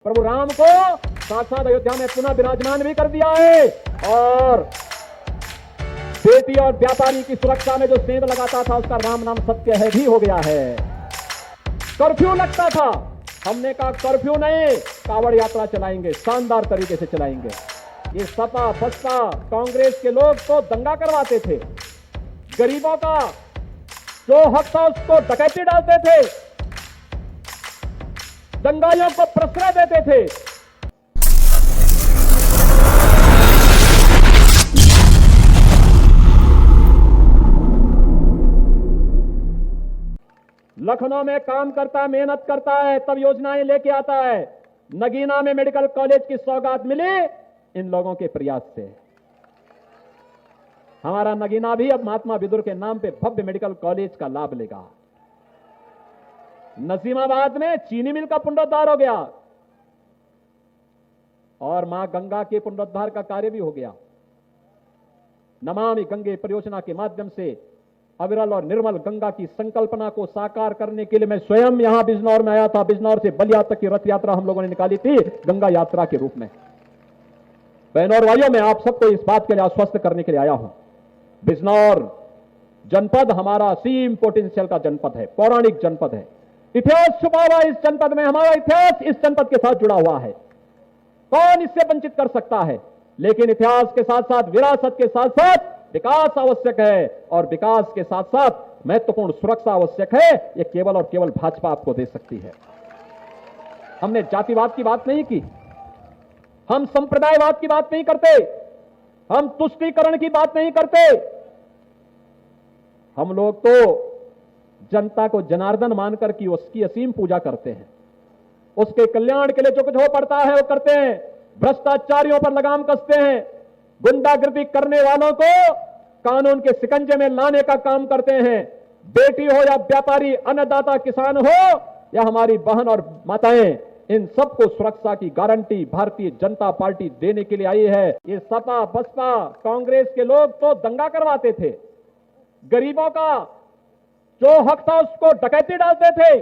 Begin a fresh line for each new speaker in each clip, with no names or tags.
प्रभु राम को साक्षात अयोध्या में पुनः विराजमान भी कर दिया है और बेटी और व्यापारी की सुरक्षा में जो सेंध लगाता था उसका राम नाम सत्य है भी हो गया है। कर्फ्यू लगता था, हमने कहा कर्फ्यू नहीं, कावड़ यात्रा चलाएंगे, शानदार तरीके से चलाएंगे। ये सपा बसपा कांग्रेस के लोग तो दंगा करवाते थे, गरीबों का जो हक था उसको डकैती डालते थे, दंगाइयों को प्रश्रय देते थे। लखनऊ में काम करता है, मेहनत करता है, तब योजनाएं लेके आता है। नगीना में मेडिकल कॉलेज की सौगात मिली इन लोगों के प्रयास से। हमारा नगीना भी अब महात्मा विदुर के नाम पे भव्य मेडिकल कॉलेज का लाभ लेगा। नसीमाबाद में चीनी मिल का पुनरुद्धार हो गया और मां गंगा के पुनरुद्धार का कार्य भी हो गया। नमामि गंगे परियोजना के माध्यम से अविरल और निर्मल गंगा की संकल्पना को साकार करने के लिए मैं स्वयं यहां बिजनौर में आया था। बिजनौर से बलिया तक की रथ यात्रा हम लोगों ने निकाली थी गंगा यात्रा के रूप में। बहनों और भाइयों, मैं आप सबको इस बात के लिए आश्वस्त करने के लिए आया हूं, बिजनौर जनपद हमारा असीम पोटेंशियल का जनपद है, पौराणिक जनपद है। इतिहास छुपा हुआ इस जनपद में, हमारा इतिहास इस जनपद के साथ जुड़ा हुआ है। कौन इससे वंचित कर सकता है? लेकिन इतिहास के साथ साथ विरासत के साथ साथ विकास आवश्यक है और विकास के साथ साथ महत्वपूर्ण सुरक्षा आवश्यक है। यह केवल और केवल भाजपा आपको दे सकती है। हमने जातिवाद की बात नहीं की, हम संप्रदायवाद की बात नहीं करते, हम तुष्टीकरण की बात नहीं करते। हम लोग तो जनता को जनार्दन मानकर की उसकी असीम पूजा करते हैं, उसके कल्याण के लिए जो कुछ हो पड़ता है वो करते हैं। भ्रष्टाचारियों पर लगाम कसते हैं, गुंडागिर्दी करने वालों को कानून के शिकंजे में लाने का काम करते हैं। बेटी हो या व्यापारी, अन्नदाता किसान हो या हमारी बहन और माताएं, इन सबको सुरक्षा की गारंटी भारतीय जनता पार्टी देने के लिए आई है। ये सपा बसपा कांग्रेस के लोग तो दंगा करवाते थे, गरीबों का जो हक था उसको डकैती डालते थे,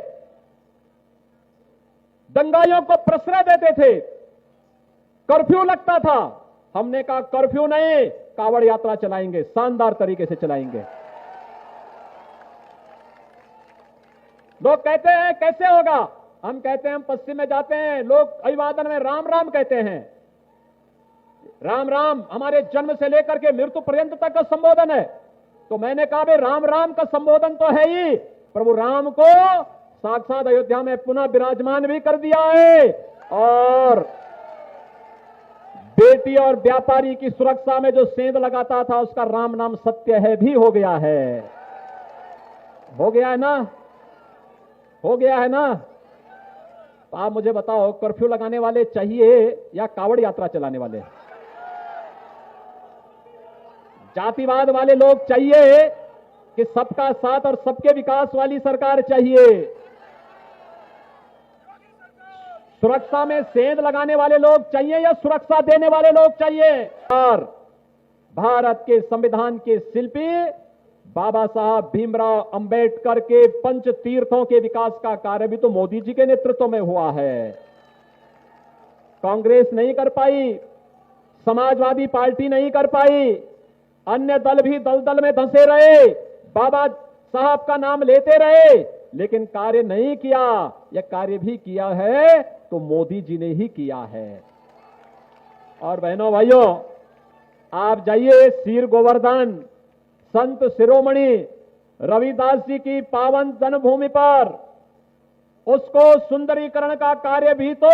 दंगाइयों को प्रश्रय देते थे, कर्फ्यू लगता था। हमने कहा कर्फ्यू नहीं, कावड़ यात्रा चलाएंगे, शानदार तरीके से चलाएंगे। लोग कहते हैं कैसे होगा? हम कहते हैं हम पश्चिम में जाते हैं, लोग अभिवादन में राम राम कहते हैं। राम राम हमारे जन्म से लेकर के मृत्यु पर्यंत तक का संबोधन है। तो मैंने कहा भाई राम राम का संबोधन तो है ही, प्रभु राम को साक्षात अयोध्या में पुनः विराजमान भी कर दिया है और बेटी और व्यापारी की सुरक्षा में जो सेंध लगाता था उसका राम नाम सत्य है भी हो गया है। हो गया है ना? हो गया है ना? तो आप मुझे बताओ, कर्फ्यू लगाने वाले चाहिए या कावड़ यात्रा चलाने वाले? जातिवाद वाले लोग चाहिए कि सबका साथ और सबके विकास वाली सरकार चाहिए? सुरक्षा में सेंध लगाने वाले लोग चाहिए या सुरक्षा देने वाले लोग चाहिए? और भारत के संविधान के शिल्पी बाबा साहब भीमराव अंबेडकर के पंच तीर्थों के विकास का कार्य भी तो मोदी जी के नेतृत्व में हुआ है। कांग्रेस नहीं कर पाई, समाजवादी पार्टी नहीं कर पाई, अन्य दल भी दलदल में धंसे रहे, बाबा साहब का नाम लेते रहे, लेकिन कार्य नहीं किया। यह कार्य भी किया है तो मोदी जी ने ही किया है। और बहनों भाइयों, आप जाइए सीर गोवर्धन संत शिरोमणि रविदास जी की पावन जन्मभूमि पर, उसको सुंदरीकरण का कार्य भी तो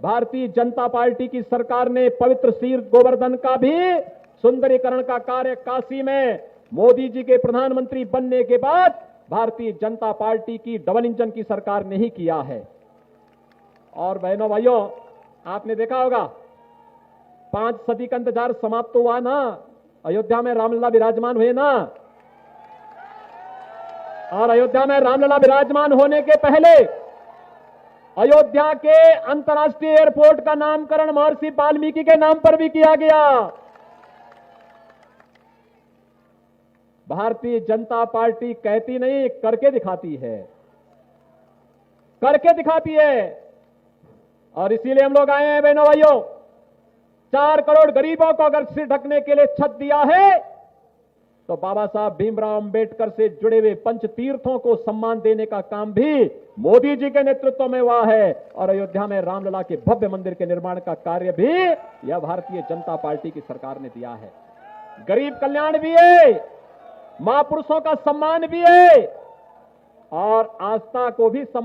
भारतीय जनता पार्टी की सरकार ने, पवित्र सीर गोवर्धन का भी सुंदरीकरण का कार्य काशी में मोदी जी के प्रधानमंत्री बनने के बाद भारतीय जनता पार्टी की डबल इंजन की सरकार ने ही किया है। और बहनों भाइयों, आपने देखा होगा 5 सदी का इंतजार समाप्त हुआ ना, अयोध्या में रामलला विराजमान हुए ना। और अयोध्या में रामलला विराजमान होने के पहले अयोध्या के अंतर्राष्ट्रीय एयरपोर्ट का नामकरण महर्षि वाल्मीकि के नाम पर भी किया गया। भारतीय जनता पार्टी कहती नहीं, करके दिखाती है, करके दिखाती है। और इसीलिए हम लोग आए हैं बहनों भाइयों। 4 करोड़ गरीबों को अगर सिर ढकने के लिए छत दिया है, तो बाबा साहब भीमराव अंबेडकर से जुड़े हुए पंच तीर्थों को सम्मान देने का काम भी मोदी जी के नेतृत्व में हुआ है। और अयोध्या में रामलला के भव्य मंदिर के निर्माण का कार्य भी यह भारतीय जनता पार्टी की सरकार ने दिया है। गरीब कल्याण भी है, महापुरुषों का सम्मान भी है और आस्था को भी